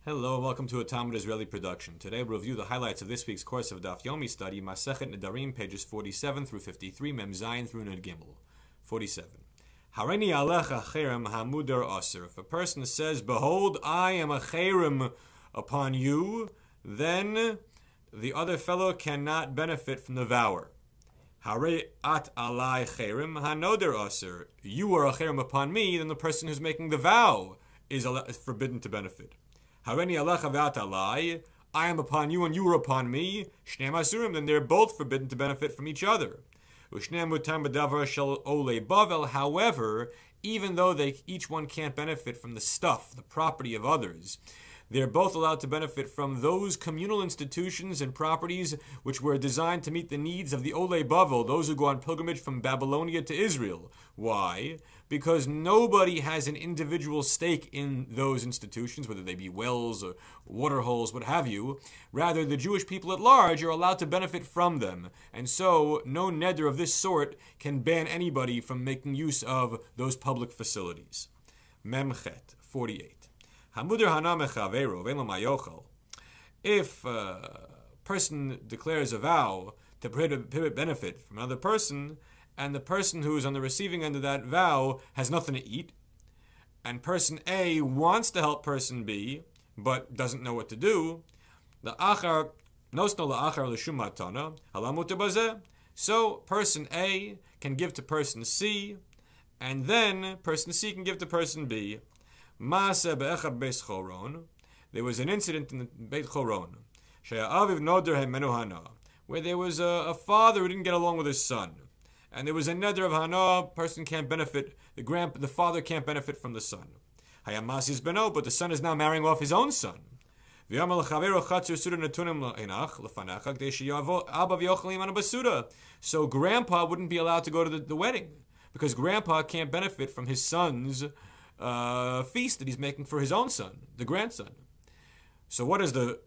Hello and welcome to a Talmud Israeli production. Today we'll review the highlights of this week's course of Daf Yomi study, Masechet Nedarim, pages 47 through 53, Mem Zayin through Nun Gimel. 47. Hareini alecha cherem hamudar aser. If a person says, "Behold, I am a cherem upon you," then the other fellow cannot benefit from the vower. Hare at alai cherem hanoder aser. You are a cherem upon me, then the person who's making the vow is forbidden to benefit. Hareini alecha ve'at alai. I am upon you and you are upon me. Shneim asurim. Then they're both forbidden to benefit from each other. Ushneim mutam b'davar shel ole bavel. However, even though each one can't benefit from the stuff, the property of others, they're both allowed to benefit from those communal institutions and properties which were designed to meet the needs of the Ole Bavel, those who go on pilgrimage from Babylonia to Israel. Why? Because nobody has an individual stake in those institutions, whether they be wells or water holes, what have you. Rather, the Jewish people at large are allowed to benefit from them. And so, no neder of this sort can ban anybody from making use of those public facilities. Memchet 48. If a person declares a vow to prohibit benefit from another person, and the person who is on the receiving end of that vow has nothing to eat, and person A wants to help person B, but doesn't know what to do, so person A can give to person C, and then person C can give to person B. There was an incident in the Beit Choron where there was a father who didn't get along with his son, and there was a neder of hana. Person can't benefit, the father can't benefit from the son. But the son is now marrying off his own son. So grandpa wouldn't be allowed to go to the wedding because grandpa can't benefit from his son's feast that he's making for his own son, the grandson. So what does the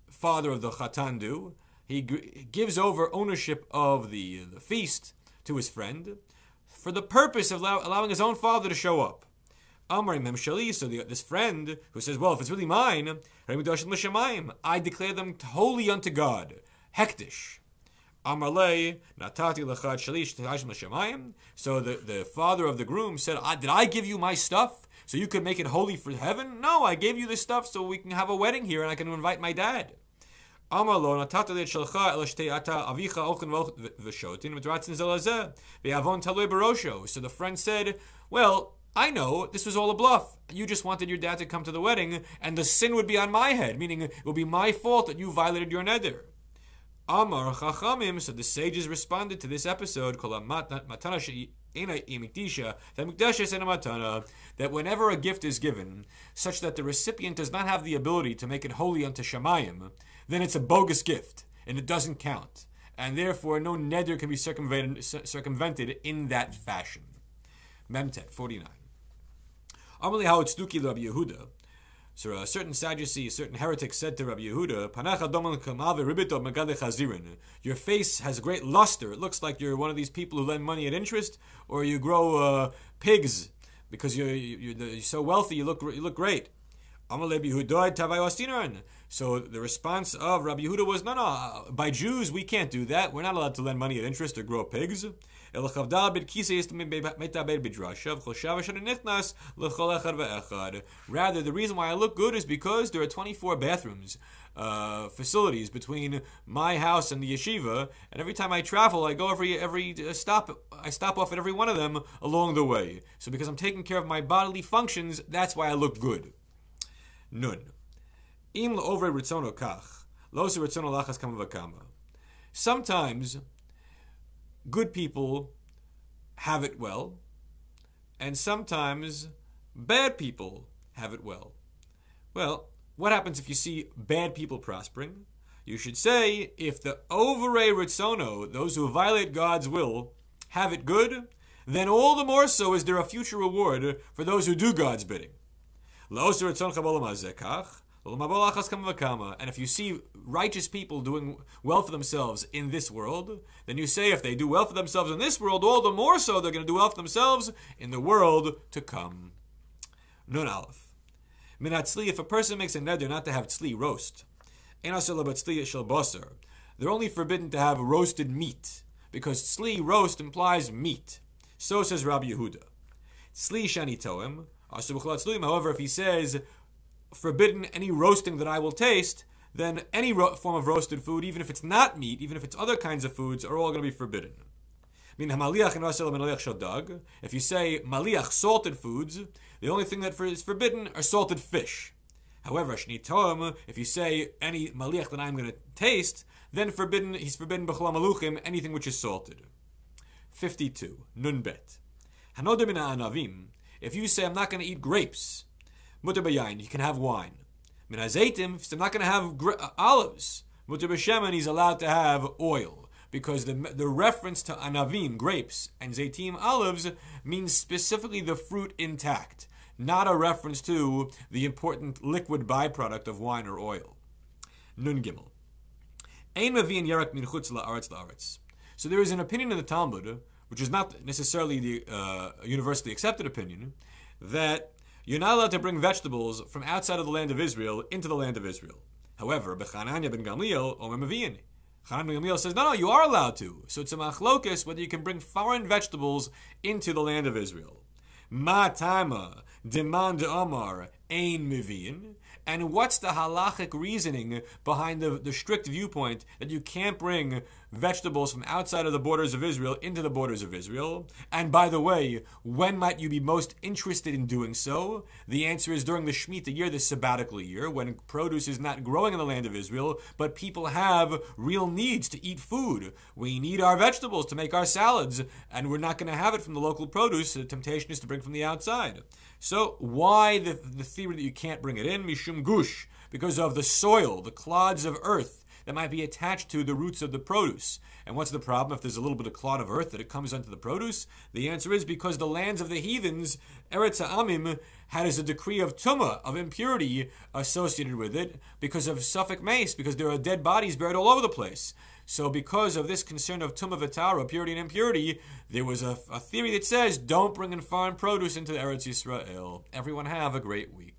father of the Chatan do? He gives over ownership of the feast to his friend for the purpose of allowing his own father to show up. Amar Memshali, so this friend who says, well, if it's really mine, I declare them holy unto God. Hektish. Amarle natati lachad shalish t'hashim l'shamayim. So the father of the groom said, did I give you my stuff so you could make it holy for heaven? No, I gave you this stuff so we can have a wedding here and I can invite my dad. Amarlo natati le'shalcha elashtei ata avicha ochen v'shotin v'dratzin zelazeh v'yavon talui barosho. So the friend said, well, I know this was all a bluff. You just wanted your dad to come to the wedding and the sin would be on my head, meaning it will be my fault that you violated your neder. Amar Chachamim, so the sages responded to this episode, that whenever a gift is given, such that the recipient does not have the ability to make it holy unto Shamayim, then it's a bogus gift, and it doesn't count. And therefore, no neder can be circumvented in that fashion. Memtet 49. Amali how it's Duki Rabbi Yehuda. So a certain Sadducee, a certain heretic said to Rabbi Yehuda, your face has great luster. It looks like you're one of these people who lend money at interest, or you grow pigs because you're so wealthy. You look great. So the response of Rabbi Yehuda was, no, by Jews we can't do that. We're not allowed to lend money at interest or grow pigs. Rather, the reason why I look good is because there are 24 bathrooms, facilities between my house and the yeshiva, and every time I travel, I go every stop. I stop off at every one of them along the way. So because I'm taking care of my bodily functions, that's why I look good. Nun. Sometimes good people have it well, and sometimes bad people have it well. Well, what happens if you see bad people prospering? You should say, if the overei ritzono, those who violate God's will, have it good, then all the more so is there a future reward for those who do God's bidding. And if you see righteous people doing well for themselves in this world, then you say if they do well for themselves in this world, all the more so they're going to do well for themselves in the world to come. Nun Aleph. Minat tzli, if a person makes a neder not to have tzli, roast, ein asur lo b'tzli shel basar, they're only forbidden to have roasted meat, because tzli, roast, implies meat. So says Rabbi Yehuda. Tzli shani toem, asur b'chol tzluim. However, if he says, forbidden any roasting that I will taste, then any form of roasted food, even if it's not meat, even if it's other kinds of foods, are all going to be forbidden. If you say maliach, salted foods, the only thing that is forbidden are salted fish. However, if you say any maliach that I'm going to taste, then he's forbidden b'chol maluchim, anything which is salted. 52. Nun bet. Hanoder min ha'anavim. If you say I'm not going to eat grapes, mutar b'yayin, you can have wine. Min ha'zeitim, if I'm not going to have olives, mutar b'shemen, he's allowed to have oil. Because the reference to anavim, grapes, and zaitim, olives, means specifically the fruit intact, not a reference to the important liquid byproduct of wine or oil. Nun gimel. Ein maviin yarak min chutz la'aretz la'aretz. So there is an opinion in the Talmud, which is not necessarily the universally accepted opinion, that you're not allowed to bring vegetables from outside of the land of Israel into the land of Israel. However, B'chananya ben Gamliel omer maviin. Chanan ben Gamliel says, no, you are allowed to. So it's a machlokes whether you can bring foreign vegetables into the land of Israel. Ma tama demand omar ein mivin. And what's the halachic reasoning behind the strict viewpoint that you can't bring vegetables from outside of the borders of Israel into the borders of Israel? And by the way, when might you be most interested in doing so? The answer is during the Shemitah year, the sabbatical year, when produce is not growing in the land of Israel, but people have real needs to eat food. We need our vegetables to make our salads, and we're not going to have it from the local produce, so the temptation is to bring from the outside. So why the theory that you can't bring it in? Mishum gush, because of the soil, the clods of earth that might be attached to the roots of the produce. And what's the problem if there's a little bit of clod of earth that it comes onto the produce? The answer is because the lands of the heathens, Eretz Ha'amim, had as a decree of tumah, of impurity associated with it, because of suffix mace, because there are dead bodies buried all over the place. So because of this concern of tumah v'tara, purity and impurity, there was a theory that says, don't bring in foreign produce into Eretz Yisrael. Everyone have a great week.